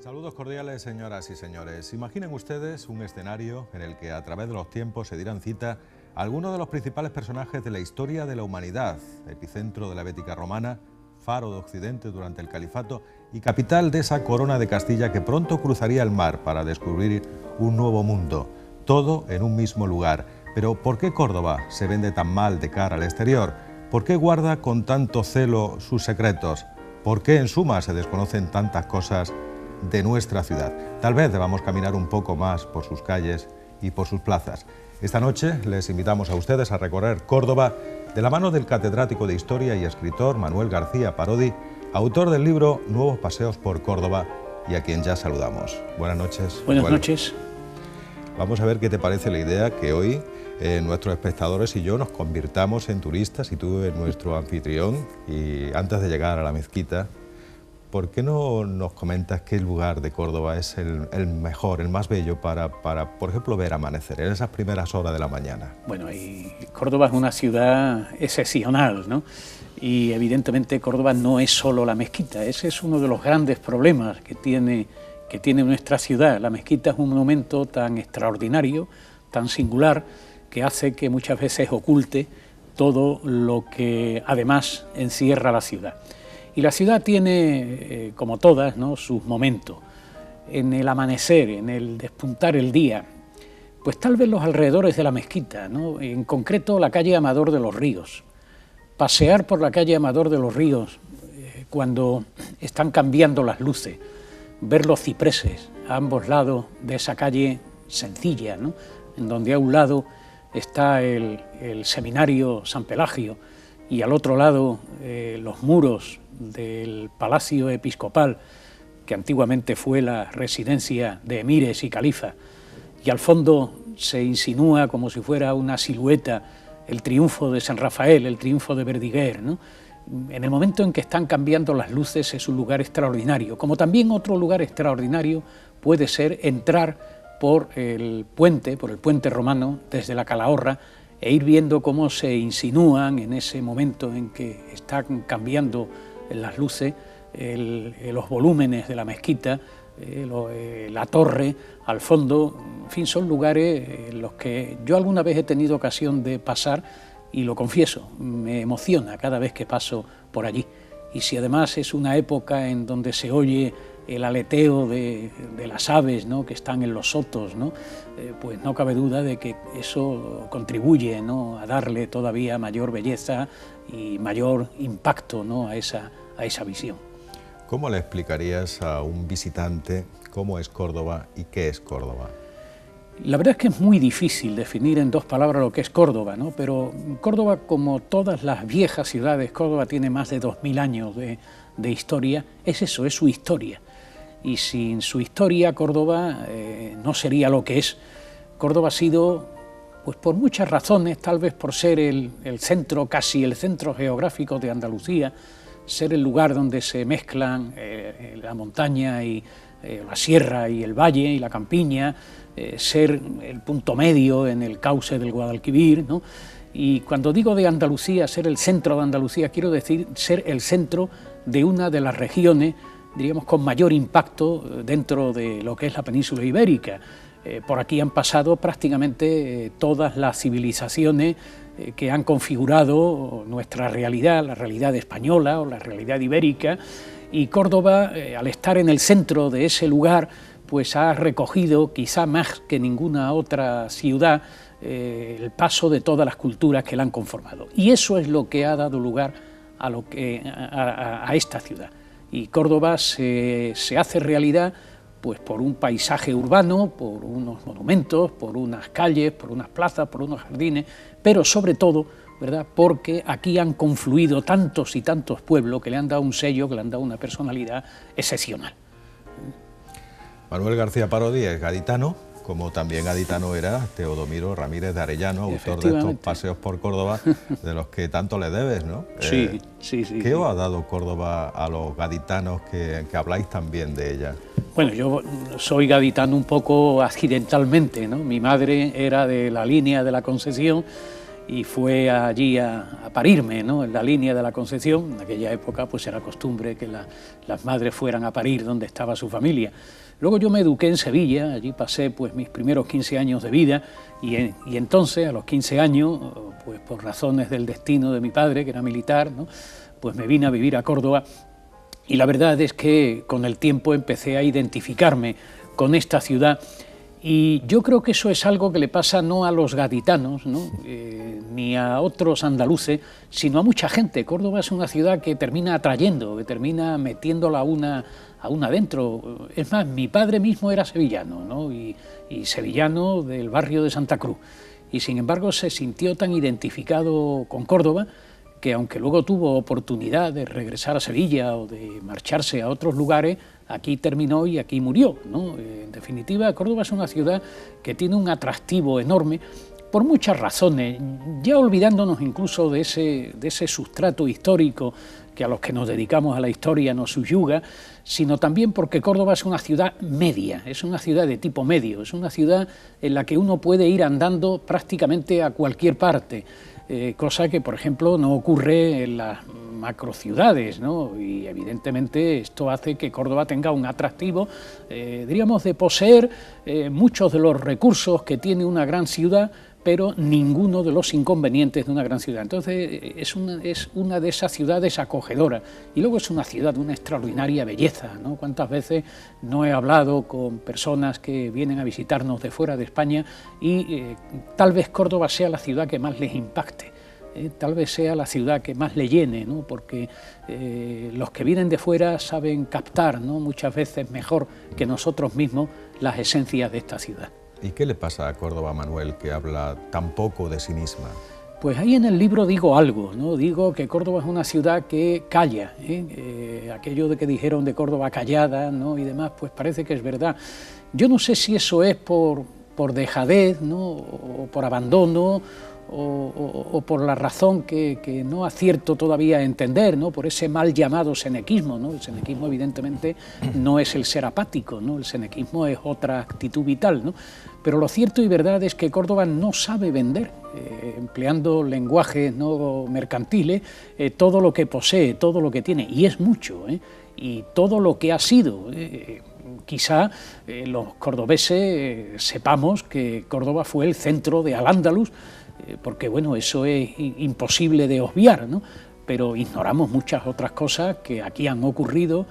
Saludos cordiales, señoras y señores. Imaginen ustedes un escenario en el que a través de los tiempos se dieran cita algunos de los principales personajes de la historia de la humanidad, epicentro de la Bética romana, faro de Occidente durante el Califato y capital de esa corona de Castilla que pronto cruzaría el mar para descubrir un nuevo mundo, todo en un mismo lugar. Pero ¿por qué Córdoba se vende tan mal de cara al exterior? ¿Por qué guarda con tanto celo sus secretos? ¿Por qué en suma se desconocen tantas cosas de nuestra ciudad? Tal vez debamos caminar un poco más por sus calles y por sus plazas. Esta noche les invitamos a ustedes a recorrer Córdoba de la mano del catedrático de Historia y escritor Manuel García Parodi, autor del libro Nuevos paseos por Córdoba y a quien ya saludamos. Buenas noches. Buenas noches. Vamos a ver qué te parece la idea que hoy nuestros espectadores y yo nos convirtamos en turistas y tú en nuestro anfitrión. Y antes de llegar a la mezquita, ¿por qué no nos comentas qué lugar de Córdoba es el mejor, el más bello para, por ejemplo, ver amanecer en esas primeras horas de la mañana? Bueno, y Córdoba es una ciudad excepcional, ¿no? Y evidentemente Córdoba no es solo la mezquita, ese es uno de los grandes problemas que tiene nuestra ciudad. La mezquita es un monumento tan extraordinario, tan singular, que hace que muchas veces oculte todo lo que además encierra la ciudad. Y la ciudad tiene, como todas, ¿no?, sus momentos. En el amanecer, en el despuntar el día, pues tal vez los alrededores de la mezquita, ¿no?, en concreto la calle Amador de los Ríos. Pasear por la calle Amador de los Ríos cuando están cambiando las luces, ver los cipreses a ambos lados de esa calle sencilla, ¿no?, en donde a un lado está el seminario San Pelagio y al otro lado los muros del Palacio Episcopal, que antiguamente fue la residencia de emires y califas, y al fondo se insinúa como si fuera una silueta el triunfo de San Rafael, el triunfo de Verdiguer, ¿no? En el momento en que están cambiando las luces es un lugar extraordinario, como también otro lugar extraordinario puede ser entrar por el puente romano desde la Calahorra e ir viendo cómo se insinúan en ese momento en que están cambiando las luces, los volúmenes de la mezquita, la torre al fondo. En fin, son lugares en los que yo alguna vez he tenido ocasión de pasar y lo confieso, me emociona cada vez que paso por allí. Y si además es una época en donde se oye el aleteo de las aves, ¿no?, que están en los sotos, ¿no?, pues no cabe duda de que eso contribuye, ¿no?, a darle todavía mayor belleza y mayor impacto, ¿no?, a esa visión. ¿Cómo le explicarías a un visitante cómo es Córdoba y qué es Córdoba? La verdad es que es muy difícil definir en dos palabras lo que es Córdoba, ¿no? Pero Córdoba, como todas las viejas ciudades, Córdoba tiene más de 2000 años de historia, es eso, es su historia. Y sin su historia Córdoba no sería lo que es. Córdoba ha sido, pues por muchas razones, tal vez por ser el centro, casi el centro geográfico de Andalucía, ser el lugar donde se mezclan la montaña y la sierra y el valle y la campiña, ser el punto medio en el cauce del Guadalquivir, ¿no? Y cuando digo de Andalucía, ser el centro de Andalucía, quiero decir ser el centro de una de las regiones, diríamos, con mayor impacto dentro de lo que es la península ibérica. Por aquí han pasado prácticamente todas las civilizaciones que han configurado nuestra realidad, la realidad española o la realidad ibérica, y Córdoba, al estar en el centro de ese lugar, pues ha recogido, quizá más que ninguna otra ciudad, el paso de todas las culturas que la han conformado. Y eso es lo que ha dado lugar a esta ciudad. Y Córdoba se hace realidad pues por un paisaje urbano, por unos monumentos, por unas calles, por unas plazas, por unos jardines, pero sobre todo, ¿verdad?, porque aquí han confluido tantos y tantos pueblos que le han dado un sello, que le han dado una personalidad excepcional. Manuel García Parodi es gaditano, como también gaditano era Teodomiro Ramírez de Arellano, autor de estos paseos por Córdoba, de los que tanto le debes, ¿no? Sí. ¿Qué os ha dado Córdoba a los gaditanos que habláis tan bien de ella? Bueno, yo soy gaditano un poco accidentalmente, ¿no? Mi madre era de la línea de la Concesión y fue allí a parirme, ¿no?, en la línea de la Concepción. En aquella época pues era costumbre que las madres fueran a parir donde estaba su familia. Luego yo me eduqué en Sevilla, allí pasé pues mis primeros 15 años de vida y entonces a los 15 años, pues por razones del destino de mi padre, que era militar, ¿no?, pues me vine a vivir a Córdoba y la verdad es que con el tiempo empecé a identificarme con esta ciudad. Y yo creo que eso es algo que le pasa no a los gaditanos, ¿no?, ni a otros andaluces, sino a mucha gente. Córdoba es una ciudad que termina atrayendo, que termina metiéndola a una dentro. Es más, mi padre mismo era sevillano, ¿no?, y sevillano del barrio de Santa Cruz. Y sin embargo se sintió tan identificado con Córdoba que aunque luego tuvo oportunidad de regresar a Sevilla o de marcharse a otros lugares, aquí terminó y aquí murió, ¿no? En definitiva, Córdoba es una ciudad que tiene un atractivo enorme por muchas razones, ya olvidándonos incluso de ese sustrato histórico que a los que nos dedicamos a la historia nos subyuga, sino también porque Córdoba es una ciudad media, es una ciudad de tipo medio, es una ciudad en la que uno puede ir andando prácticamente a cualquier parte, cosa que, por ejemplo, no ocurre en las macrociudades, ¿no? Y evidentemente esto hace que Córdoba tenga un atractivo, diríamos, de poseer muchos de los recursos que tiene una gran ciudad, pero ninguno de los inconvenientes de una gran ciudad. Entonces es una de esas ciudades acogedoras y luego es una ciudad de una extraordinaria belleza, ¿no? Cuántas veces no he hablado con personas que vienen a visitarnos de fuera de España y tal vez Córdoba sea la ciudad que más les impacte. Tal vez sea la ciudad que más le llene, ¿no?, porque los que vienen de fuera saben captar, ¿no?, muchas veces mejor que nosotros mismos las esencias de esta ciudad. ¿Y qué le pasa a Córdoba, Manuel, que habla tan poco de sí misma? Pues ahí en el libro digo algo, ¿no? Digo que Córdoba es una ciudad que calla, aquello de que dijeron de Córdoba callada, ¿no?, y demás, pues parece que es verdad. Yo no sé si eso es por dejadez, ¿no?, o por abandono, o por la razón que no acierto todavía a entender, ¿no?, por ese mal llamado senequismo, ¿no? El senequismo evidentemente no es el ser apático, ¿no?, el senequismo es otra actitud vital, ¿no? Pero lo cierto y verdad es que Córdoba no sabe vender, empleando lenguajes no mercantiles, todo lo que posee, todo lo que tiene, y es mucho, y todo lo que ha sido. Quizá los cordobeses sepamos que Córdoba fue el centro de Al-Ándalus, porque bueno, eso es imposible de obviar, ¿no?, pero ignoramos muchas otras cosas que aquí han ocurrido,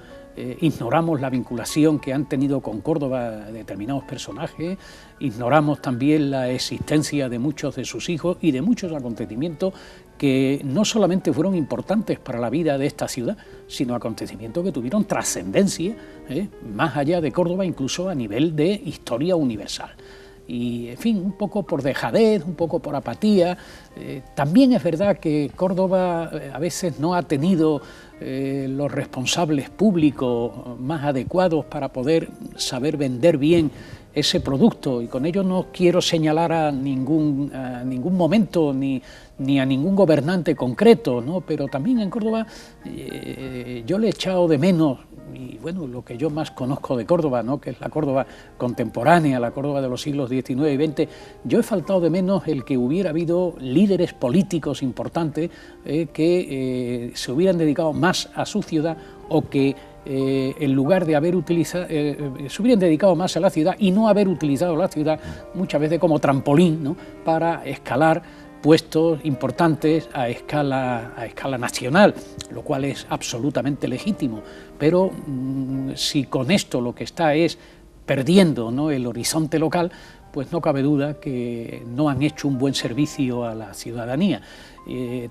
ignoramos la vinculación que han tenido con Córdoba determinados personajes, ignoramos también la existencia de muchos de sus hijos y de muchos acontecimientos que no solamente fueron importantes para la vida de esta ciudad, sino acontecimientos que tuvieron trascendencia, más allá de Córdoba, incluso a nivel de historia universal. Y, en fin, un poco por dejadez, un poco por apatía. También es verdad que Córdoba a veces no ha tenido los responsables públicos más adecuados para poder saber vender bien ese producto, y con ello no quiero señalar a ningún momento ni a ningún gobernante concreto, ¿no?, pero también en Córdoba yo le he echado de menos, y bueno, lo que yo más conozco de Córdoba, ¿no?, que es la Córdoba contemporánea, la Córdoba de los siglos XIX y XX, yo he faltado de menos el que hubiera habido líderes políticos importantes que se hubieran dedicado más a su ciudad, o que en lugar de haber utilizado, se hubieran dedicado más a la ciudad y no haber utilizado la ciudad muchas veces como trampolín, ¿no?, para escalar puestos importantes a escala nacional, lo cual es absolutamente legítimo, pero si con esto lo que está es perdiendo, ¿no?, el horizonte local, pues no cabe duda que no han hecho un buen servicio a la ciudadanía.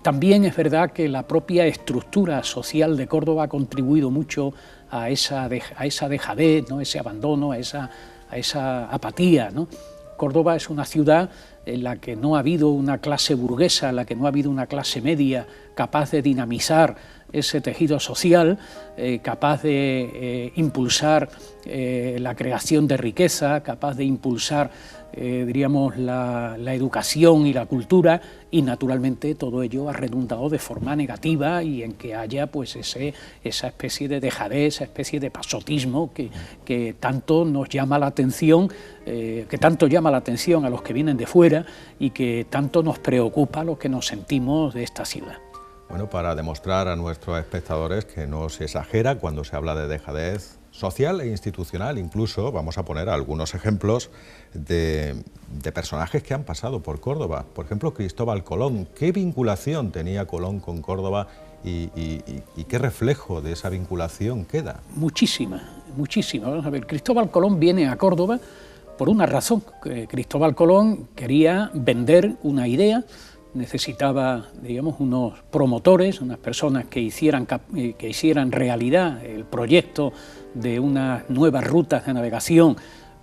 También es verdad que la propia estructura social de Córdoba ha contribuido mucho a esa dejadez, ¿no?, ese abandono, a esa apatía, ¿no? Córdoba es una ciudad en la que no ha habido una clase burguesa, en la que no ha habido una clase media capaz de dinamizar ese tejido social, capaz de impulsar la creación de riqueza, capaz de impulsar, diríamos, la educación y la cultura, y naturalmente todo ello ha redundado de forma negativa y en que haya pues esa especie de dejadez, esa especie de pasotismo que tanto nos llama la atención, a los que vienen de fuera y que tanto nos preocupa a los que nos sentimos de esta ciudad. Bueno, para demostrar a nuestros espectadores que no se exagera cuando se habla de dejadez social e institucional, incluso vamos a poner algunos ejemplos de personajes que han pasado por Córdoba. Por ejemplo, Cristóbal Colón. ¿Qué vinculación tenía Colón con Córdoba y qué reflejo de esa vinculación queda? Muchísima. Vamos a ver, Cristóbal Colón viene a Córdoba por una razón. Cristóbal Colón quería vender una idea, necesitaba, digamos, unos promotores, unas personas que hicieran realidad el proyecto de unas nuevas rutas de navegación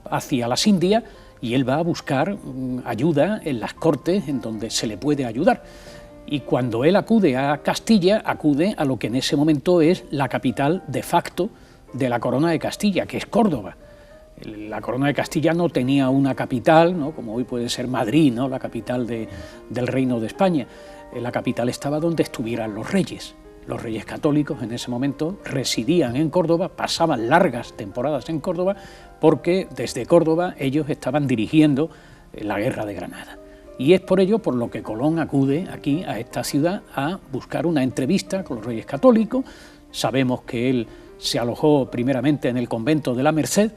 hacia las Indias, y él va a buscar ayuda en las cortes en donde se le puede ayudar. Y cuando él acude a Castilla, acude a lo que en ese momento es la capital de facto de la Corona de Castilla, que es Córdoba. La Corona de Castilla no tenía una capital, ¿no?, como hoy puede ser Madrid, ¿no?, la capital del Reino de España. La capital estaba donde estuvieran los reyes. Los reyes católicos en ese momento residían en Córdoba, pasaban largas temporadas en Córdoba, porque desde Córdoba ellos estaban dirigiendo la Guerra de Granada. Y es por ello por lo que Colón acude aquí a esta ciudad a buscar una entrevista con los reyes católicos. Sabemos que él se alojó primeramente en el convento de la Merced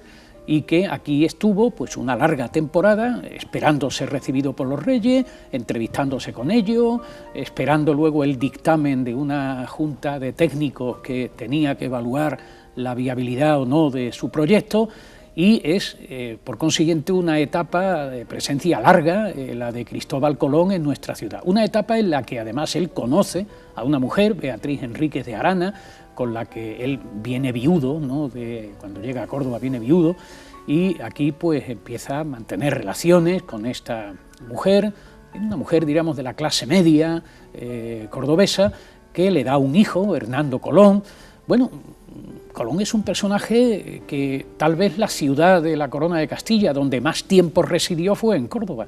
y que aquí estuvo pues una larga temporada esperando ser recibido por los reyes, entrevistándose con ellos, esperando luego el dictamen de una junta de técnicos que tenía que evaluar la viabilidad o no de su proyecto, y es por consiguiente una etapa de presencia larga, la de Cristóbal Colón en nuestra ciudad. Una etapa en la que además él conoce a una mujer, Beatriz Enríquez de Arana, con la que él viene viudo, ¿no?, cuando llega a Córdoba viene viudo, y aquí pues empieza a mantener relaciones con esta mujer, una mujer, diríamos, de la clase media cordobesa, que le da un hijo, Hernando Colón. Bueno, Colón es un personaje que tal vez la ciudad de la Corona de Castilla donde más tiempo residió fue en Córdoba.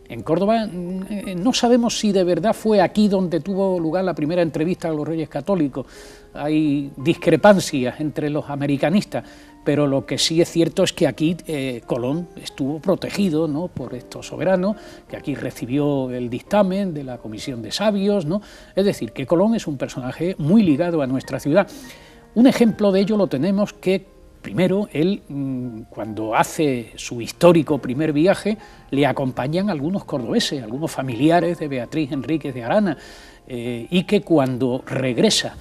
En Córdoba no sabemos si de verdad fue aquí donde tuvo lugar la primera entrevista a los reyes católicos. Hay discrepancias entre los americanistas, pero lo que sí es cierto es que aquí Colón estuvo protegido, ¿no?, por estos soberanos, que aquí recibió el dictamen de la Comisión de Sabios, ¿no? Es decir, que Colón es un personaje muy ligado a nuestra ciudad. Un ejemplo de ello lo tenemos que, primero, él, cuando hace su histórico primer viaje, le acompañan algunos cordobeses, algunos familiares de Beatriz Enríquez de Arana, y que cuando regresa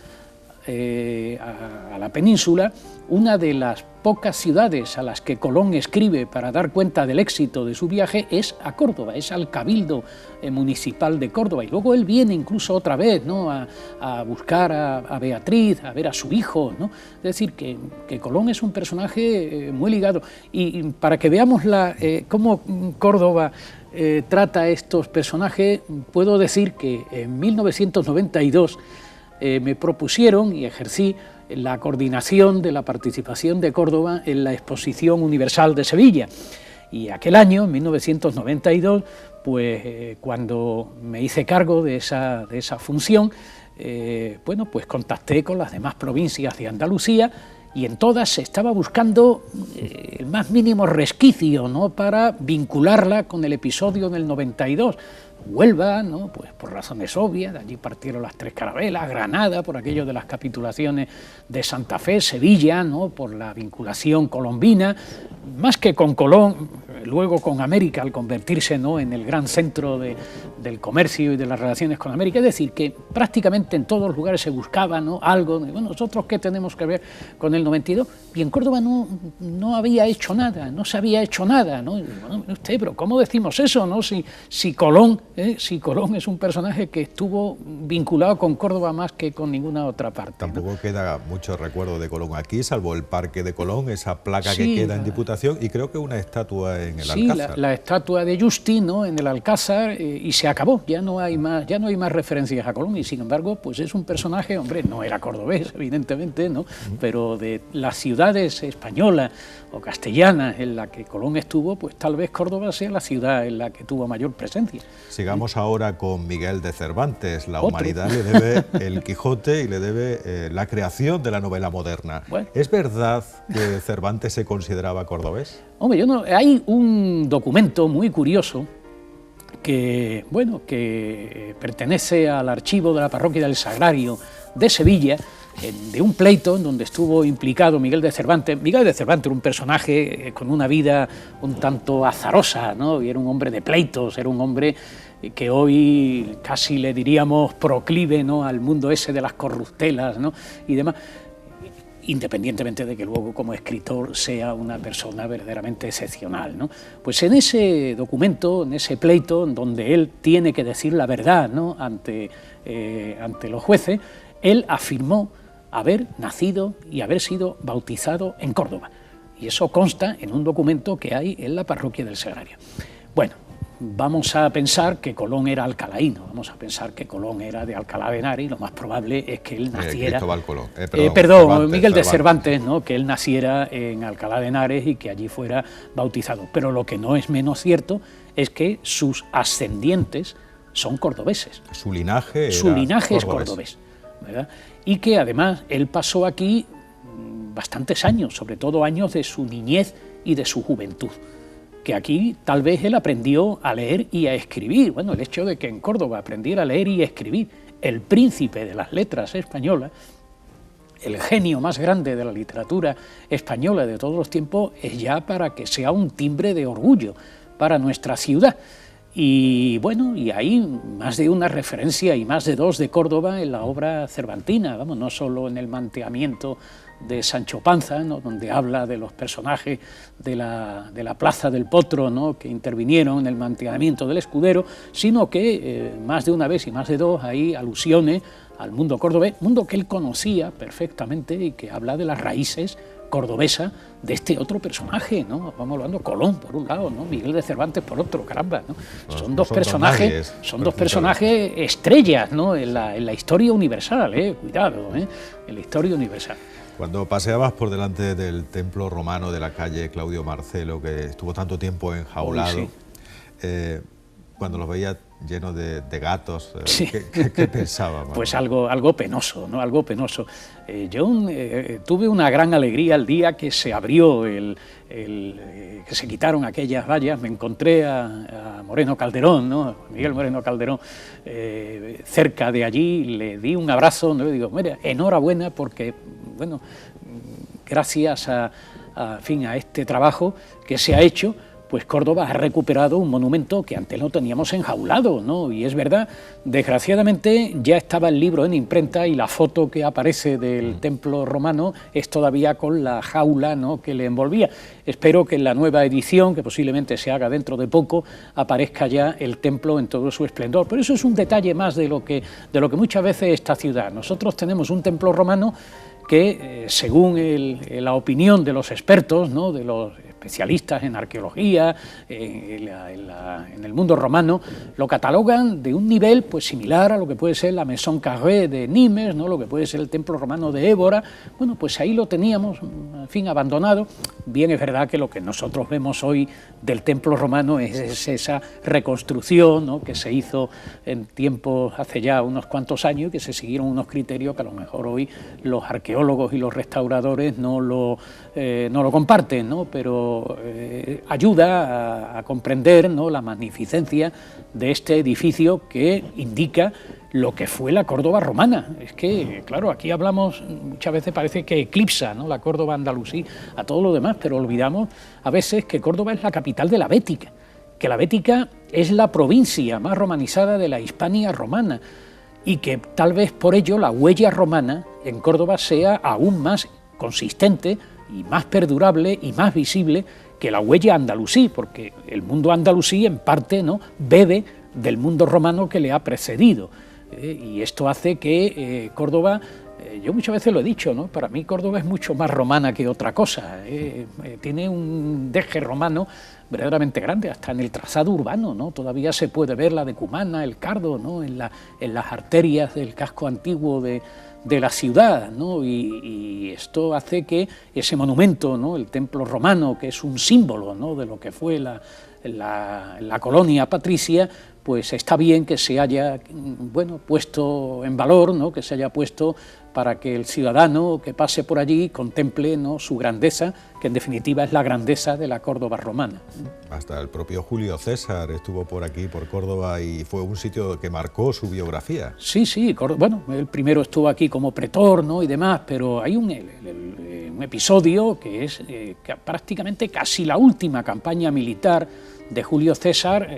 a la península, una de las pocas ciudades a las que Colón escribe para dar cuenta del éxito de su viaje es a Córdoba, es al Cabildo Municipal de Córdoba, y luego él viene incluso otra vez, ¿no?, a buscar a Beatriz, a ver a su hijo, ¿no? Es decir, que Colón es un personaje muy ligado, y para que veamos cómo Córdoba trata a estos personajes, puedo decir que en 1992 me propusieron y ejercí la coordinación de la participación de Córdoba en la Exposición Universal de Sevilla. Y aquel año, en 1992, pues cuando me hice cargo de esa función, bueno, pues contacté con las demás provincias de Andalucía, y en todas se estaba buscando el más mínimo resquicio, ¿no?, para vincularla con el episodio del 92. Huelva, ¿no?, pues por razones obvias, de allí partieron las Tres Carabelas, Granada, por aquello de las capitulaciones de Santa Fe, Sevilla, ¿no?, por la vinculación colombina, más que con Colón, luego con América, al convertirse, ¿no?, en el gran centro del comercio y de las relaciones con América. Es decir, que prácticamente en todos los lugares se buscaba, ¿no?, algo, bueno, nosotros qué tenemos que ver con el 92, y en Córdoba no había hecho nada, no se había hecho nada, ¿no? Y, bueno, usted, pero ¿cómo decimos eso, no? Si Colón es un personaje que estuvo vinculado con Córdoba más que con ninguna otra parte. Tampoco, ¿no?, queda mucho recuerdo de Colón aquí, salvo el Parque de Colón, esa placa sí, que queda en Diputación, y creo que una estatua en en el sí, Alcázar. La estatua de Justi, ¿no?, en el Alcázar, y se acabó, ya no hay más referencias a Colón, y sin embargo, pues es un personaje, hombre, no era cordobés, evidentemente, ¿no?, pero de las ciudades españolas o castellanas en la que Colón estuvo, pues tal vez Córdoba sea la ciudad en la que tuvo mayor presencia. Sigamos ahora con Miguel de Cervantes. La Otro. humanidad le debe el Quijote y le debe la creación de la novela moderna. Bueno. ¿Es verdad que Cervantes se consideraba cordobés? Hombre, hay un documento muy curioso que pertenece al archivo de la parroquia del Sagrario de Sevilla, de un pleito en donde estuvo implicado Miguel de Cervantes. Miguel de Cervantes era un personaje con una vida un tanto azarosa, ¿no? Y era un hombre de pleitos, era un hombre que hoy casi le diríamos proclive, ¿no?, al mundo ese de las corruptelas, ¿no?, y demás, independientemente de que luego como escritor sea una persona verdaderamente excepcional, ¿no? Pues en ese documento, en ese pleito, en donde él tiene que decir la verdad, ¿no?, ante los jueces, él afirmó haber nacido y haber sido bautizado en Córdoba. Y eso consta en un documento que hay en la parroquia del Sagrario. Bueno, vamos a pensar que Colón era alcalaíno, vamos a pensar que Colón era de Alcalá de Henares, y lo más probable es que él naciera... Cristóbal Colón. Miguel de Cervantes, ¿no?, que él naciera en Alcalá de Henares y que allí fuera bautizado. Pero lo que no es menos cierto es que sus ascendientes son cordobeses. Su linaje es cordobés, ¿verdad? Y que además él pasó aquí bastantes años, sobre todo años de su niñez y de su juventud, que aquí tal vez él aprendió a leer y a escribir. Bueno, el hecho de que en Córdoba aprendiera a leer y a escribir el príncipe de las letras españolas, el genio más grande de la literatura española de todos los tiempos, es ya para que sea un timbre de orgullo para nuestra ciudad. Y bueno, y hay más de una referencia y más de dos de Córdoba en la obra cervantina, vamos, no solo en el manteamiento de Sancho Panza, ¿no?, donde habla de los personajes de la Plaza del Potro, ¿no?, que intervinieron en el mantenimiento del escudero, sino que más de una vez y más de dos hay alusiones al mundo cordobés, mundo que él conocía perfectamente y que habla de las raíces cordobesa de este otro personaje, ¿no? Vamos hablando Colón por un lado, ¿no?, Miguel de Cervantes por otro, caramba, ¿no? Son dos personajes, estrellas, ¿no?, en la historia universal, cuidado, en la historia universal. Cuando paseabas por delante del templo romano de la calle Claudio Marcelo, que estuvo tanto tiempo enjaulado, sí, cuando los veías llenos de gatos, sí. ¿qué pensaba? Pues algo penoso, ¿no? Algo penoso. Yo tuve una gran alegría el día que se abrió, que se quitaron aquellas vallas. Me encontré a Moreno Calderón, ¿no?, Miguel Moreno Calderón, cerca de allí, le di un abrazo, ¿no?, le digo, mira, enhorabuena porque, bueno, gracias a este trabajo que se ha hecho, pues Córdoba ha recuperado un monumento que antes lo teníamos enjaulado, ¿no? Y es verdad, desgraciadamente ya estaba el libro en imprenta y la foto que aparece del templo romano es todavía con la jaula, ¿no?, que le envolvía. Espero que en la nueva edición, que posiblemente se haga dentro de poco, aparezca ya el templo en todo su esplendor. Pero eso es un detalle más de lo que muchas veces esta ciudad. Nosotros tenemos un templo romano que, según la opinión de los expertos, ¿no?, de los especialistas en arqueología, en el mundo romano, lo catalogan de un nivel pues similar a lo que puede ser la Maison Carrée de Nimes, ¿no?, lo que puede ser el templo romano de Évora. Bueno, pues ahí lo teníamos, en fin, abandonado. Bien, es verdad que lo que nosotros vemos hoy del templo romano es esa reconstrucción, ¿no?, que se hizo en tiempos, hace ya unos cuantos años, y que se siguieron unos criterios que a lo mejor hoy los arqueólogos y los restauradores no lo comparten, ¿no?, pero ayuda a comprender, ¿no?, la magnificencia de este edificio que indica lo que fue la Córdoba romana. Es que, claro, aquí hablamos, muchas veces parece que eclipsa, ¿no?, la Córdoba andalusí a todo lo demás, pero olvidamos a veces que Córdoba es la capital de la Bética, que la Bética es la provincia más romanizada de la Hispania romana, y que tal vez por ello la huella romana en Córdoba sea aún más consistente y más perdurable y más visible que la huella andalusí, porque el mundo andalusí en parte, ¿no?, bebe del mundo romano que le ha precedido. Y esto hace que Córdoba, yo muchas veces lo he dicho, ¿no? Para mí Córdoba es mucho más romana que otra cosa, tiene un deje romano verdaderamente grande, hasta en el trazado urbano, ¿no? Todavía se puede ver la decumana, el cardo, ¿no? En las arterias del casco antiguo de la ciudad, ¿no? Y esto hace que ese monumento, ¿no? El templo romano, que es un símbolo, ¿no? De lo que fue la colonia patricia, pues está bien que se haya, bueno, puesto en valor, ¿no? Que se haya puesto para que el ciudadano que pase por allí contemple, ¿no? Su grandeza, que en definitiva es la grandeza de la Córdoba romana. Hasta el propio Julio César estuvo por aquí, por Córdoba, y fue un sitio que marcó su biografía. Sí, bueno, él primero estuvo aquí como pretor, ¿no? Y demás, pero hay un episodio que es que prácticamente casi la última campaña militar de Julio César,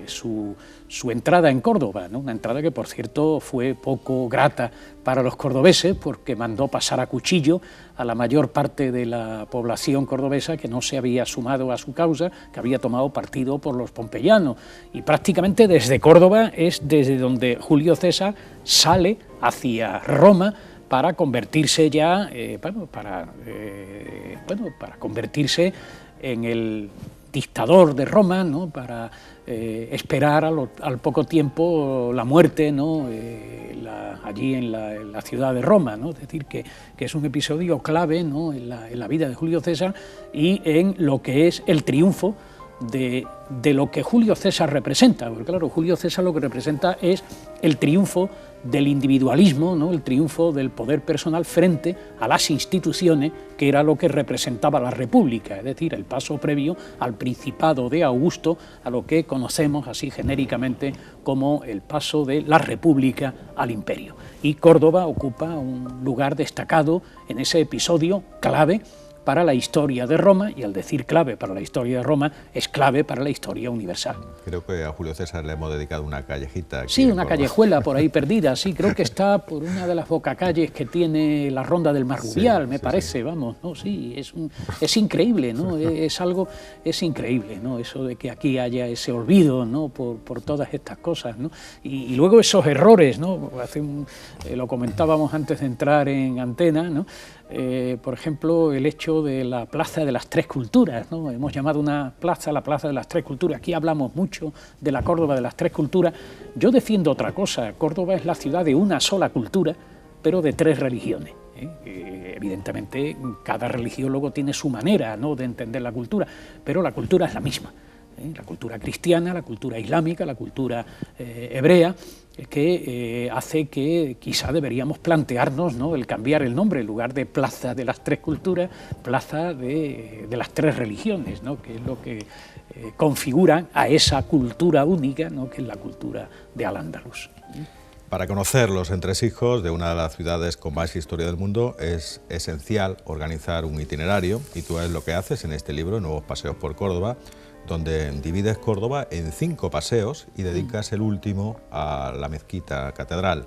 su entrada en Córdoba, ¿no? Una entrada que, por cierto, fue poco grata para los cordobeses, porque mandó pasar a cuchillo a la mayor parte de la población cordobesa que no se había sumado a su causa, que había tomado partido por los pompeyanos. Y prácticamente desde Córdoba es desde donde Julio César sale hacia Roma para convertirse ya, para convertirse en el dictador de Roma, ¿no? Para esperar al poco tiempo la muerte, ¿no? Allí en la ciudad de Roma, ¿no? Es decir, que es un episodio clave, ¿no? en la vida de Julio César y en lo que es el triunfo de lo que Julio César representa, porque claro, Julio César lo que representa es el triunfo del individualismo, ¿no? El triunfo del poder personal frente a las instituciones, que era lo que representaba la República, es decir, el paso previo al Principado de Augusto, a lo que conocemos así genéricamente como el paso de la República al Imperio. Y Córdoba ocupa un lugar destacado en ese episodio clave para la historia de Roma, y al decir clave para la historia de Roma, es clave para la historia universal. Creo que a Julio César le hemos dedicado una callejita. Aquí sí, una callejuela por ahí perdida, sí, creo que está por una de las bocacalles que tiene la Ronda del Marrubial, me parece, vamos, ¿no? Sí, es increíble, ¿no? Es increíble, ¿no? Eso de que aquí haya ese olvido, ¿no? Por todas estas cosas, ¿no? Y luego esos errores, ¿no? Lo comentábamos antes de entrar en antena, ¿no? Por ejemplo, el hecho de la Plaza de las Tres Culturas, ¿no? Hemos llamado una plaza la Plaza de las Tres Culturas. Aquí hablamos mucho de la Córdoba de las Tres Culturas. Yo defiendo otra cosa. Córdoba es la ciudad de una sola cultura, pero de tres religiones. Evidentemente, cada religión luego tiene su manera, ¿no? de entender la cultura, pero la cultura es la misma. La cultura cristiana, la cultura islámica, la cultura hebrea, que hace que quizá deberíamos plantearnos, ¿no? el cambiar el nombre, en lugar de Plaza de las Tres Culturas, Plaza de las Tres Religiones, ¿no? que es lo que configura a esa cultura única, ¿no? que es la cultura de Al-Ándalus. Para conocer los entresijos de una de las ciudades con más historia del mundo es esencial organizar un itinerario, y tú es lo que haces en este libro, Nuevos Paseos por Córdoba, donde divides Córdoba en 5 paseos y dedicas el último a la mezquita catedral.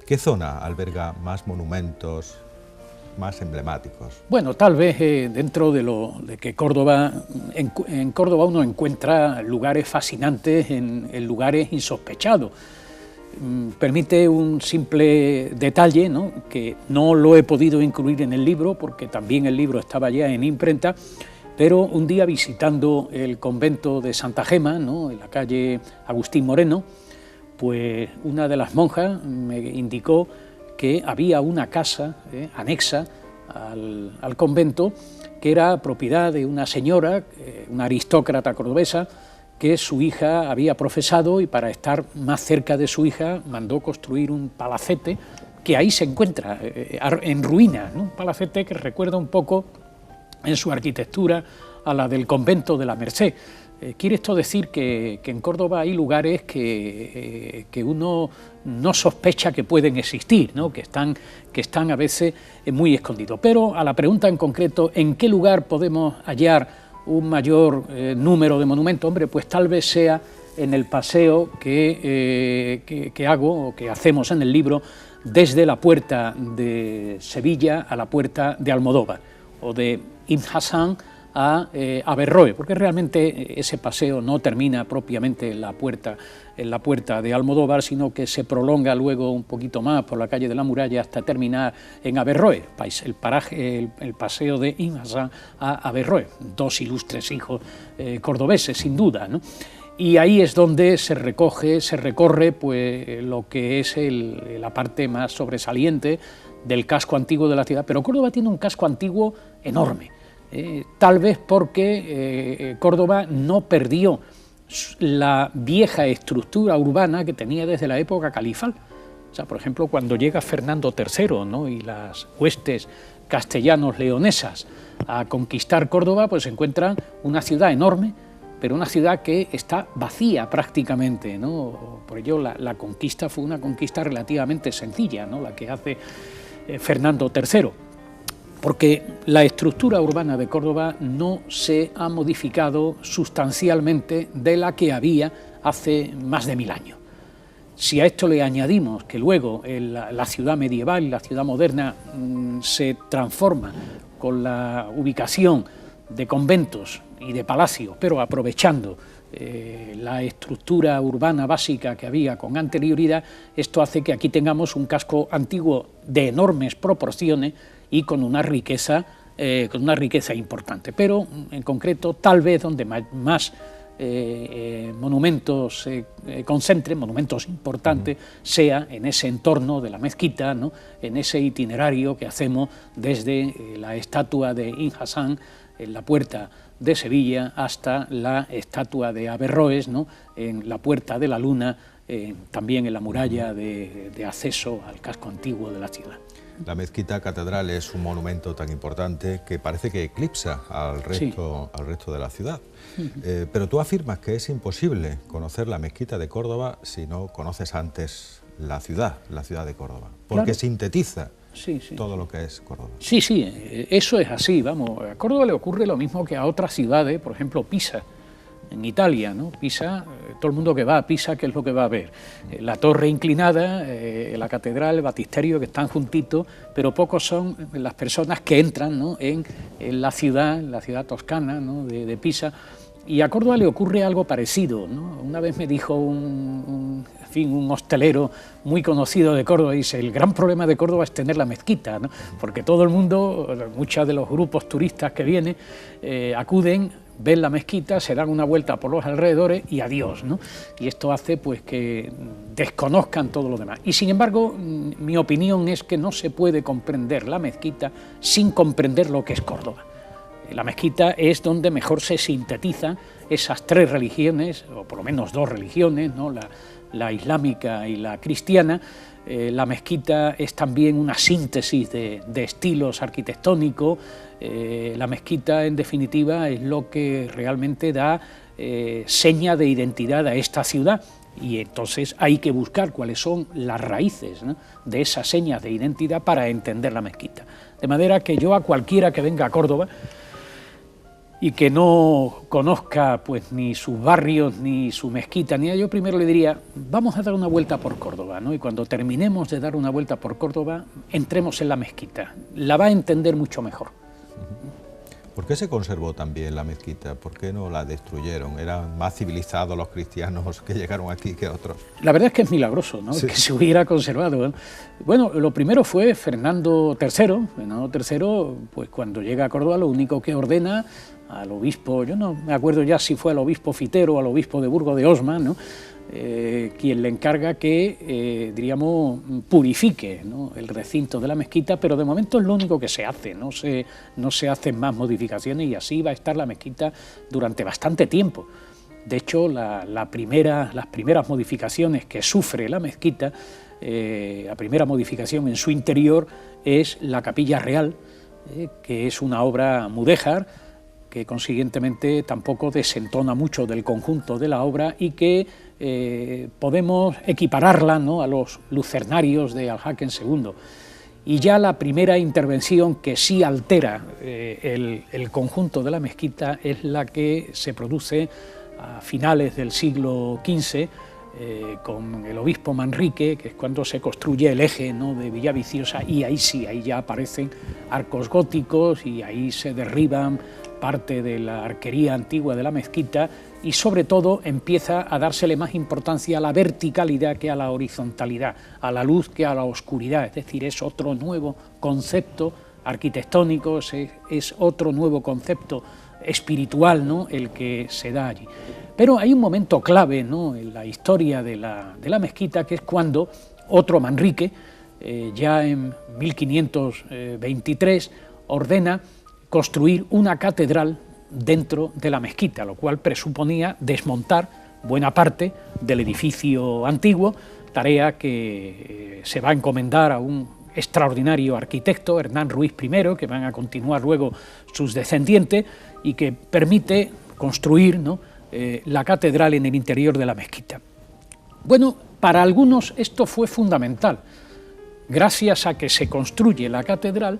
¿Qué zona alberga más monumentos, más emblemáticos? Bueno, tal vez dentro de que Córdoba, en Córdoba uno encuentra lugares fascinantes en lugares insospechados. Permite un simple detalle, ¿no? que no lo he podido incluir en el libro porque también el libro estaba ya en imprenta, pero un día visitando el convento de Santa Gema, ¿no? en la calle Agustín Moreno, pues una de las monjas me indicó que había una casa anexa al convento que era propiedad de una señora, una aristócrata cordobesa, que su hija había profesado, y para estar más cerca de su hija mandó construir un palacete que ahí se encuentra en ruinas, ¿no? Un palacete que recuerda un poco en su arquitectura a la del convento de la Merced. Quiere esto decir que en Córdoba hay lugares que uno no sospecha que pueden existir, ¿no? que están a veces muy escondidos. Pero a la pregunta en concreto, ¿en qué lugar podemos hallar un mayor número de monumentos? Hombre, pues tal vez sea en el paseo que hago o que hacemos en el libro desde la puerta de Sevilla a la puerta de Almodóvar, o de Ibn Hasan a Averroes, porque realmente ese paseo no termina propiamente en la puerta de Almodóvar, sino que se prolonga luego un poquito más por la calle de la Muralla hasta terminar en Averroes, el paseo de Ibn Hasan a Averroes, dos ilustres hijos cordobeses, sin duda, ¿no? Y ahí es donde se recorre pues, lo que es la parte más sobresaliente del casco antiguo de la ciudad. Pero Córdoba tiene un casco antiguo enorme, tal vez porque Córdoba no perdió la vieja estructura urbana que tenía desde la época califal. O sea, por ejemplo, cuando llega Fernando III, ¿no?, y las huestes castellanos-leonesas a conquistar Córdoba, pues se encuentran una ciudad enorme, pero una ciudad que está vacía prácticamente, ¿no? Por ello la conquista fue una conquista relativamente sencilla, ¿no?, la que hace Fernando III, porque la estructura urbana de Córdoba no se ha modificado sustancialmente de la que había hace más de 1000 años. Si a esto le añadimos que luego la ciudad medieval y la ciudad moderna se transforma con la ubicación de conventos y de palacios, pero aprovechando la estructura urbana básica que había con anterioridad, esto hace que aquí tengamos un casco antiguo de enormes proporciones y con una riqueza importante. Pero en concreto, tal vez donde más monumentos se concentren, monumentos importantes, sea en ese entorno de la mezquita, ¿no?, en ese itinerario que hacemos desde la estatua de Ibn Hasan en la puerta de Sevilla hasta la estatua de Averroes, ¿no?, en la Puerta de la Luna, también en la muralla de acceso al casco antiguo de la ciudad. La mezquita catedral es un monumento tan importante que parece que eclipsa al resto de la ciudad. Pero tú afirmas que es imposible conocer la mezquita de Córdoba si no conoces antes la ciudad de Córdoba, porque claro, sintetiza todo lo que es Córdoba. Sí, eso es así, vamos. A Córdoba le ocurre lo mismo que a otras ciudades, por ejemplo Pisa, en Italia, ¿no? Pisa, todo el mundo que va a Pisa, ¿qué es lo que va a ver? La torre inclinada, la catedral, el baptisterio, que están juntitos, pero pocos son las personas que entran, ¿no?, en la ciudad toscana, ¿no?, de Pisa. Y a Córdoba le ocurre algo parecido, ¿no? Una vez me dijo un hostelero muy conocido de Córdoba, dice, el gran problema de Córdoba es tener la mezquita, ¿no?, porque todo el mundo, muchos de los grupos turistas que vienen, acuden, ven la mezquita, se dan una vuelta por los alrededores y adiós, ¿no? Y esto hace pues que desconozcan todo lo demás. Y sin embargo, mi opinión es que no se puede comprender la mezquita sin comprender lo que es Córdoba. La mezquita es donde mejor se sintetizan esas tres religiones, o por lo menos dos religiones, ¿no?, la islámica y la cristiana. La mezquita es también una síntesis de estilos arquitectónicos. La mezquita, en definitiva, es lo que realmente da seña de identidad a esta ciudad, y entonces hay que buscar cuáles son las raíces, ¿no?, de esas señas de identidad para entender la mezquita. De manera que yo a cualquiera que venga a Córdoba y que no conozca pues ni sus barrios, ni su mezquita, ni yo primero le diría, vamos a dar una vuelta por Córdoba, ¿no? Y cuando terminemos de dar una vuelta por Córdoba, entremos en la mezquita, la va a entender mucho mejor. ¿Por qué se conservó también la mezquita? ¿Por qué no la destruyeron? ¿Eran más civilizados los cristianos que llegaron aquí que otros? La verdad es que es milagroso, ¿no?, que se hubiera conservado, ¿no? Bueno, lo primero fue Fernando III. Fernando III, pues cuando llega a Córdoba, lo único que ordena al obispo, yo no me acuerdo ya si fue al obispo Fitero o al obispo de Burgos de Osma, ¿no?, quien le encarga que, diríamos, purifique, ¿no?, el recinto de la mezquita, pero de momento es lo único que se hace, no se hacen más modificaciones, y así va a estar la mezquita durante bastante tiempo. De hecho, las primeras modificaciones que sufre la mezquita, la primera modificación en su interior es la capilla real, que es una obra mudéjar, que consiguientemente tampoco desentona mucho del conjunto de la obra y que podemos equipararla, ¿no?, a los lucernarios de Alhaken II. Y ya la primera intervención que sí altera el conjunto de la mezquita es la que se produce a finales del siglo XV, con el obispo Manrique, que es cuando se construye el eje, ¿no?, de Villaviciosa, y ahí sí, ahí ya aparecen arcos góticos y ahí se derriban parte de la arquería antigua de la mezquita y sobre todo empieza a dársele más importancia a la verticalidad que a la horizontalidad, a la luz que a la oscuridad, es decir, es otro nuevo concepto arquitectónico, es otro nuevo concepto espiritual, ¿no?, el que se da allí. Pero hay un momento clave, ¿no?, en la historia de la mezquita, que es cuando otro Manrique, ya en 1523, ordena construir una catedral dentro de la mezquita, lo cual presuponía desmontar buena parte del edificio antiguo, tarea que se va a encomendar a un extraordinario arquitecto, Hernán Ruiz I, que van a continuar luego sus descendientes, y que permite construir, ¿no?, la catedral en el interior de la mezquita. Bueno, para algunos esto fue fundamental. Gracias a que se construye la catedral,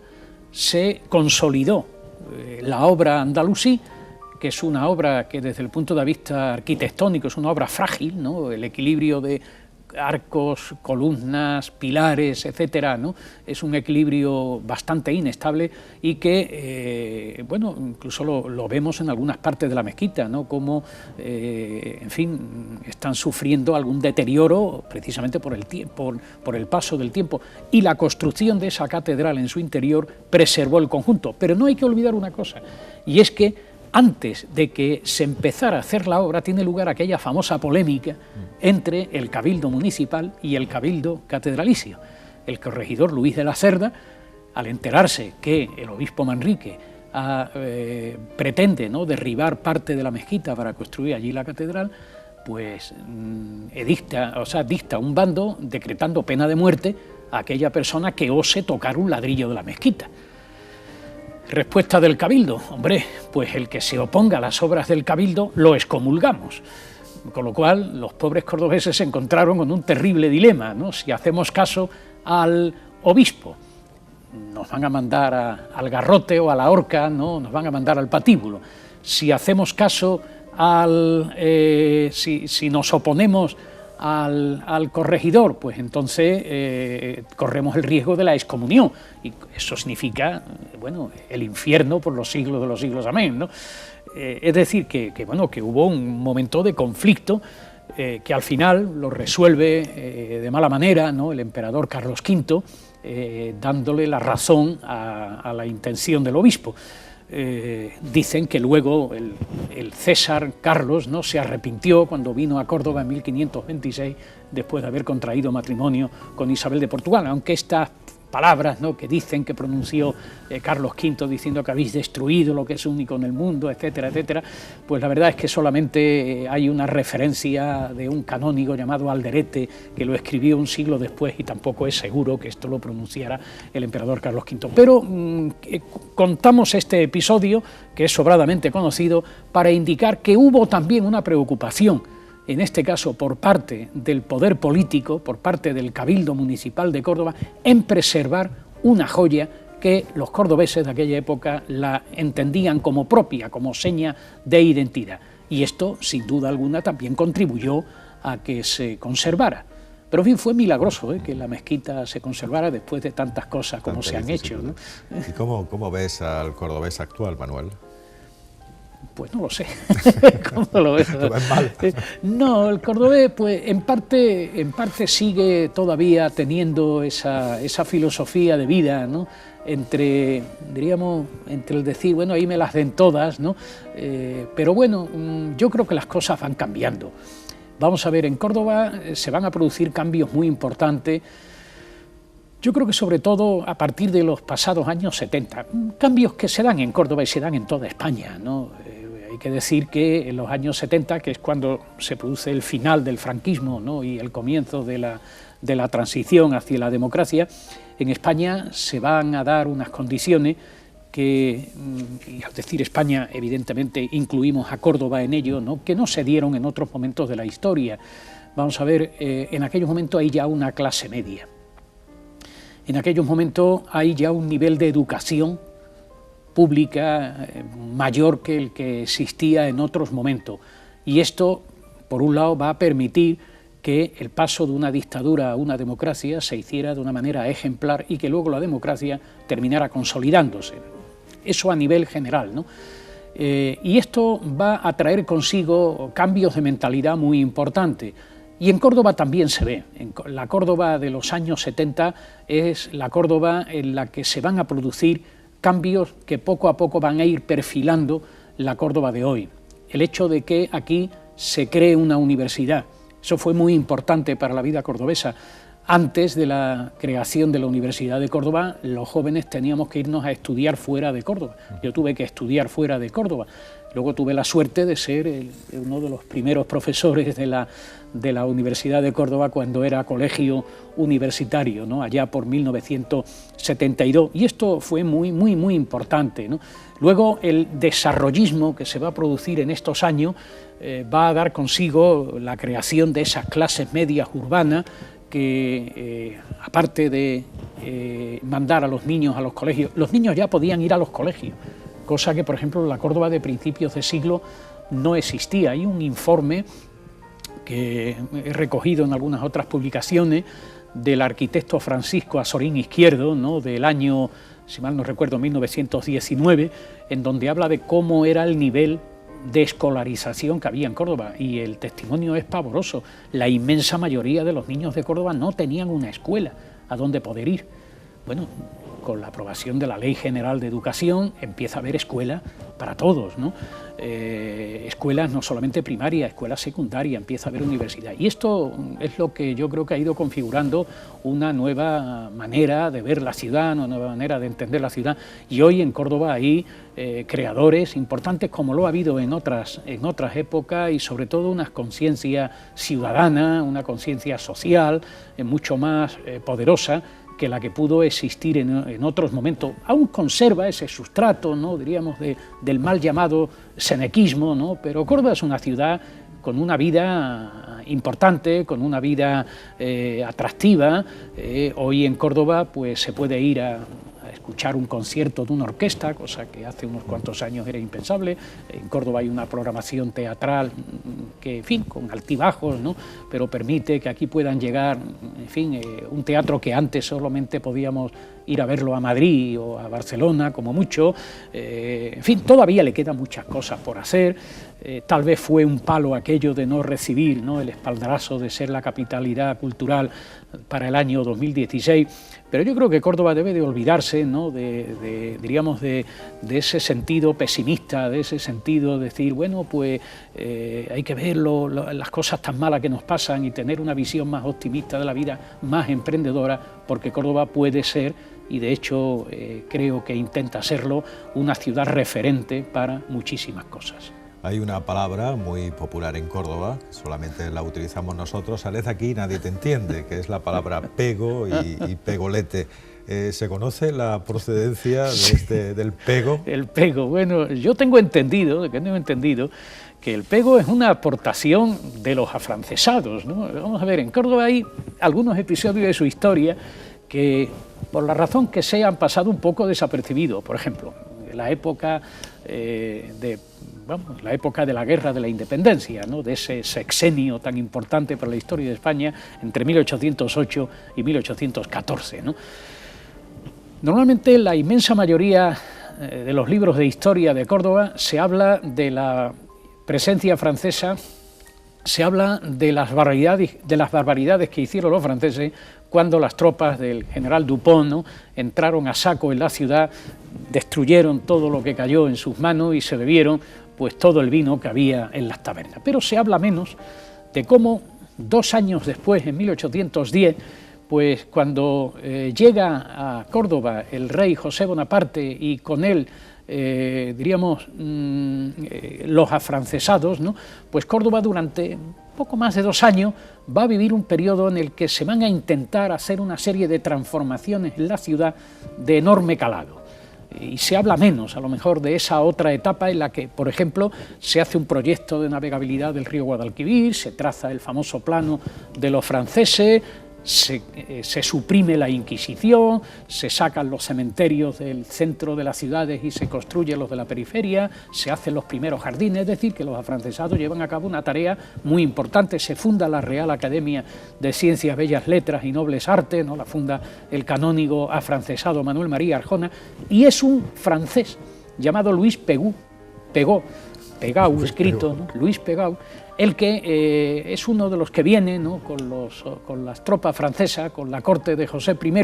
se consolidó la obra andalusí, que es una obra que desde el punto de vista arquitectónico es una obra frágil, ¿no?, el equilibrio de arcos, columnas, pilares, etcétera, ¿no?, es un equilibrio bastante inestable y que, bueno, incluso lo vemos en algunas partes de la mezquita, ¿no?, como, en fin, están sufriendo algún deterioro precisamente por el paso del tiempo, y la construcción de esa catedral en su interior preservó el conjunto. Pero no hay que olvidar una cosa, y es que antes de que se empezara a hacer la obra, tiene lugar aquella famosa polémica entre el cabildo municipal y el cabildo catedralicio. El corregidor Luis de la Cerda, al enterarse que el obispo Manrique pretende, ¿no?, derribar parte de la mezquita para construir allí la catedral, pues dicta un bando decretando pena de muerte a aquella persona que ose tocar un ladrillo de la mezquita. Respuesta del cabildo: hombre, pues el que se oponga a las obras del cabildo lo excomulgamos. Con lo cual los pobres cordobeses se encontraron con un terrible dilema, ¿no? Si hacemos caso al obispo, nos van a mandar al garrote o a la horca, ¿no?, nos van a mandar al patíbulo. Si hacemos caso si nos oponemos al corregidor, pues entonces corremos el riesgo de la excomunión, y eso significa, bueno, el infierno por los siglos de los siglos, amén, ¿no? Es decir, que hubo un momento de conflicto que al final lo resuelve de mala manera, ¿no?, el emperador Carlos V, dándole la razón a la intención del obispo. Dicen que luego el César Carlos, ¿no?, se arrepintió cuando vino a Córdoba en 1526, después de haber contraído matrimonio con Isabel de Portugal, aunque estas palabras, ¿no?, que dicen que pronunció Carlos V diciendo que habéis destruido lo que es único en el mundo, etcétera, etcétera, pues la verdad es que solamente hay una referencia de un canónigo llamado Alderete, que lo escribió un siglo después, y tampoco es seguro que esto lo pronunciara el emperador Carlos V. Pero contamos este episodio, que es sobradamente conocido, para indicar que hubo también una preocupación, en este caso por parte del poder político, por parte del Cabildo Municipal de Córdoba, en preservar una joya que los cordobeses de aquella época la entendían como propia, como seña de identidad. Y esto, sin duda alguna, también contribuyó a que se conservara. Pero en fin, fue milagroso que la mezquita se conservara después de tantas cosas como se han hecho, ¿no? ¿Y cómo ves al cordobés actual, Manuel? Pues no lo sé. ¿Cómo lo ves? ¿Lo ves mal? No, el cordobés, pues en parte sigue todavía teniendo esa filosofía de vida, ¿no?, entre el decir, bueno, ahí me las den todas, ¿no? Pero bueno, yo creo que las cosas van cambiando. Vamos a ver, en Córdoba se van a producir cambios muy importantes. Yo creo que sobre todo a partir de los pasados años 70, cambios que se dan en Córdoba y se dan en toda España, ¿no? Hay que decir que en los años 70, que es cuando se produce el final del franquismo, ¿no?, y el comienzo de la transición hacia la democracia, en España se van a dar unas condiciones que, y al decir España, evidentemente incluimos a Córdoba en ello, ¿no?, que no se dieron en otros momentos de la historia. Vamos a ver, en aquellos momentos hay ya una clase media. En aquellos momentos hay ya un nivel de educación pública mayor que el que existía en otros momentos. Y esto, por un lado, va a permitir que el paso de una dictadura a una democracia se hiciera de una manera ejemplar y que luego la democracia terminara consolidándose. Eso a nivel general, ¿no? Y esto va a traer consigo cambios de mentalidad muy importantes. Y en Córdoba también se ve. La Córdoba de los años 70 es la Córdoba en la que se van a producir cambios que poco a poco van a ir perfilando la Córdoba de hoy. El hecho de que aquí se cree una universidad, eso fue muy importante para la vida cordobesa. Antes de la creación de la Universidad de Córdoba, los jóvenes teníamos que irnos a estudiar fuera de Córdoba. Yo tuve que estudiar fuera de Córdoba. Luego tuve la suerte de ser uno de los primeros profesores de la Universidad de Córdoba cuando era colegio universitario, ¿no? Allá por 1972. Y esto fue muy importante, ¿no? Luego el desarrollismo que se va a producir en estos años va a dar consigo la creación de esas clases medias urbanas que, aparte de mandar a los niños a los colegios, los niños ya podían ir a los colegios, cosa que, por ejemplo, en la Córdoba de principios de siglo no existía. Hay un informe que he recogido en algunas otras publicaciones del arquitecto Francisco Azorín Izquierdo, ¿no?, del año, si mal no recuerdo, 1919, en donde habla de cómo era el nivel de escolarización que había en Córdoba, y el testimonio es pavoroso. La inmensa mayoría de los niños de Córdoba no tenían una escuela a donde poder ir. Bueno, con la aprobación de la Ley General de Educación empieza a haber escuelas para todos, ¿no? Escuelas no solamente primarias, escuelas secundarias, empieza a haber universidad. Y esto es lo que yo creo que ha ido configurando una nueva manera de ver la ciudad, una nueva manera de entender la ciudad. Y hoy en Córdoba hay creadores importantes, como lo ha habido en otras épocas, y sobre todo una conciencia ciudadana, una conciencia social mucho más poderosa que la que pudo existir en otros momentos. Aún conserva ese sustrato, ¿no?, diríamos, del mal llamado senequismo, ¿no?, pero Córdoba es una ciudad con una vida importante, con una vida atractiva. Hoy en Córdoba pues se puede ir a escuchar un concierto de una orquesta, cosa que hace unos cuantos años era impensable. En Córdoba hay una programación teatral que, en fin, con altibajos, ¿no?, pero permite que aquí puedan llegar, en fin, un teatro que antes solamente podíamos ir a verlo a Madrid o a Barcelona, como mucho. En fin, todavía le quedan muchas cosas por hacer. Tal vez fue un palo aquello de no recibir, ¿no?, el espaldarazo de ser la capitalidad cultural para el año 2016, pero yo creo que Córdoba debe de olvidarse, ¿no?, diríamos, de ese sentido pesimista, de ese sentido de decir, bueno, pues hay que ver las cosas tan malas que nos pasan y tener una visión más optimista de la vida, más emprendedora, porque Córdoba puede ser, y de hecho creo que intenta serlo, una ciudad referente para muchísimas cosas. Hay una palabra muy popular en Córdoba, que solamente la utilizamos nosotros, sales aquí y nadie te entiende, que es la palabra pego y pegolete. ¿Se conoce la procedencia del pego? El pego, bueno, yo tengo entendido que el pego es una aportación de los afrancesados, ¿no? Vamos a ver, en Córdoba hay algunos episodios de su historia que, por la razón que sea, han pasado un poco desapercibidos. Por ejemplo, la época la época de la Guerra de la Independencia, ¿no?, de ese sexenio tan importante para la historia de España entre 1808 y 1814, ¿no? Normalmente la inmensa mayoría de los libros de historia de Córdoba se habla de la presencia francesa, se habla de las barbaridades que hicieron los franceses cuando las tropas del general Dupont, ¿no?, entraron a saco en la ciudad, destruyeron todo lo que cayó en sus manos y se bebieron pues todo el vino que había en las tabernas. Pero se habla menos de cómo 2 años después, en 1810, pues cuando llega a Córdoba el rey José Bonaparte y con él diríamos los afrancesados, ¿no?, pues Córdoba durante poco más de 2 años va a vivir un periodo en el que se van a intentar hacer una serie de transformaciones en la ciudad de enorme calado. Y se habla menos, a lo mejor, de esa otra etapa en la que, por ejemplo, se hace un proyecto de navegabilidad del río Guadalquivir, se traza el famoso plano de los franceses, se suprime la Inquisición, se sacan los cementerios del centro de las ciudades y se construyen los de la periferia, se hacen los primeros jardines, es decir, que los afrancesados llevan a cabo una tarea muy importante. Se funda la Real Academia de Ciencias, Bellas Letras y Nobles Artes, ¿no? La funda el canónigo afrancesado Manuel María Arjona, y es un francés llamado Luis Pegau escrito, ¿no? Luis Pegau, el que es uno de los que viene, ¿no? con las tropas francesas, con la corte de José I,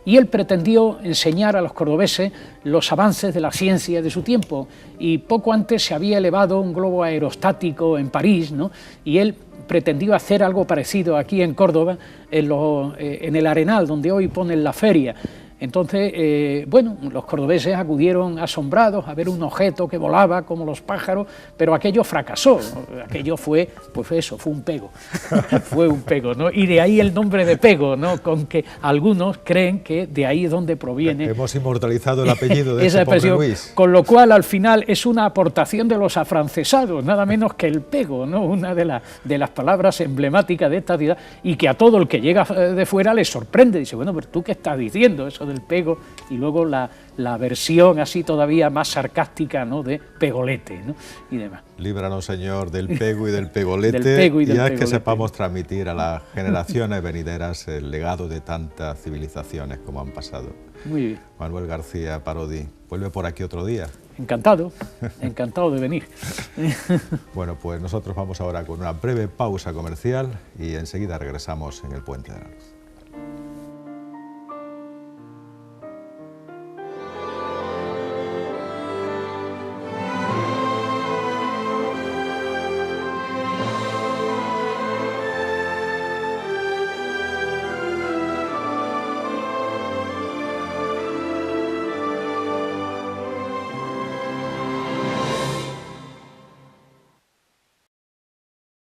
y él pretendió enseñar a los cordobeses los avances de la ciencia de su tiempo, y poco antes se había elevado un globo aerostático en París, ¿no? Y él pretendió hacer algo parecido aquí en Córdoba, en el Arenal, donde hoy ponen la feria. Entonces, bueno, los cordobeses acudieron asombrados a ver un objeto que volaba como los pájaros, pero aquello fracasó, aquello fue, pues eso, fue un pego, fue un pego, ¿no? Y de ahí el nombre de Pego, ¿no? Con que algunos creen que de ahí es donde proviene. Hemos inmortalizado el apellido de ese pobre Luis. Con lo cual, al final, es una aportación de los afrancesados, nada menos que el pego, ¿no? Una de las palabras emblemáticas de esta ciudad, y que a todo el que llega de fuera le sorprende, dice, bueno, pero ¿tú qué estás diciendo? Eso del pego, y luego la versión así todavía más sarcástica, ¿no? De pegolete, ¿no? Y demás. Líbranos, Señor, del pego y del pegolete, y haz que sepamos transmitir a las generaciones venideras el legado de tantas civilizaciones como han pasado. Muy bien. Manuel García Parodi, vuelve por aquí otro día. Encantado, encantado de venir. Bueno, pues nosotros vamos ahora con una breve pausa comercial y enseguida regresamos en el Puente de la Luz.